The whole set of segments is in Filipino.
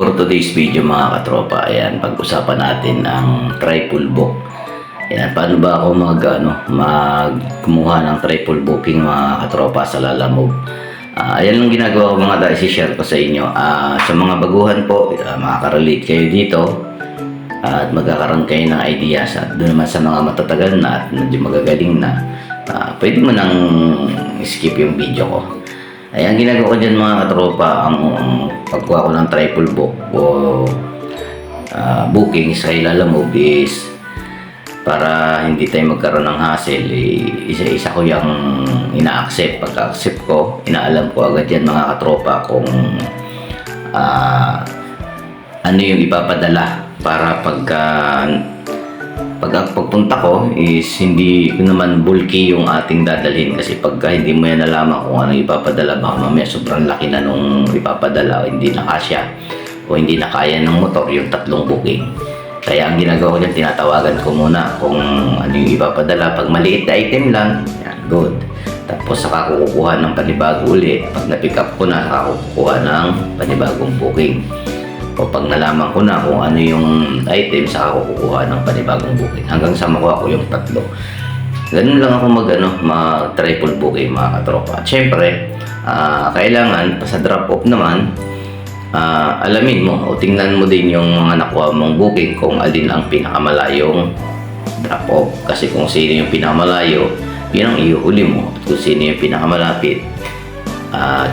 For today's video mga katropa, ayan, pag-usapan natin ang triple book. Ayan, paano ba ako kumuha ng triple booking mga katropa sa Lalamove? Ayan lang ginagawa ko mga i-share ko sa inyo. Sa mga baguhan po, makaka-relate kayo dito at magkakaroon kayo ng ideas. At doon naman sa mga matatagal na at medyo magagaling na, pwede mo nang skip yung video ko. Ayan, ginagawa ko dyan mga katropa, ang pagkuha ko ng triple book o booking sa Lalamove is para hindi tayo magkaroon ng hassle. Isa-isa ko yung ina-accept. Pagka-accept ko, inaalam ko agad yan mga katropa kung ano yung ipapadala para pagpunta ko is hindi naman bulky yung ating dadalhin, kasi pagka hindi mo yan nalaman kung ano ipapadala, baka mamaya sobrang laki na nung ipapadala o hindi na kasya o hindi na kaya ng motor yung tatlong booking. Kaya ang ginagawa ko dyan, tinatawagan ko muna kung ano yung ipapadala. Pag maliit na item lang, yan, good. Tapos saka kukuha ng panibago ulit. Pag na-pick up ko na, saka kukuha ng panibagong booking. O pag nalaman ko na kung ano yung item, saka kukuha ng panibagong booking. Hanggang sa makuha ko yung tatlo. Ganun lang ako mag-triple booking mga katropa. At syempre, kailangan sa drop-off naman, alamin mo o tingnan mo din yung mga nakuha mong booking kung alin ang pinakamalayong drop-off. Kasi kung sino yung pinakamalayo, yun ang iuuli mo. At kung sino yung pinakamalapit,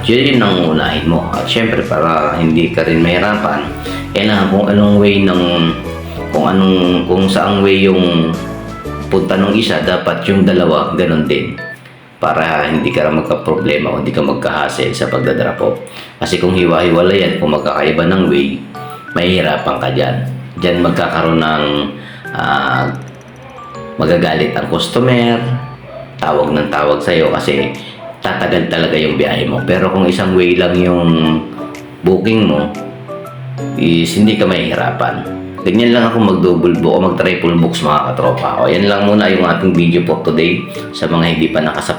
yun ang unahin mo. At syempre, para hindi ka rin mahirapan, kailangan kung anong way kung saang way yung punta ng isa, dapat yung dalawa ganun din, para hindi ka magka-problema o hindi ka magka-hassle sa pagdadrop off. Kasi kung hiwa-hiwala yan, kung magkakaiba ng way, mahihirapan ka dyan. Dyan magkakaroon ng magagalit ang customer, tawag ng tawag sa'yo kasi tatagal talaga yung biyahe mo. Pero kung isang way lang yung booking mo, is hindi ka mahihirapan. Ganyan lang ako mag-double book o mag-triple books mga katropa. O yan lang muna yung ating video po today. Sa mga hindi pa nakasubscribe,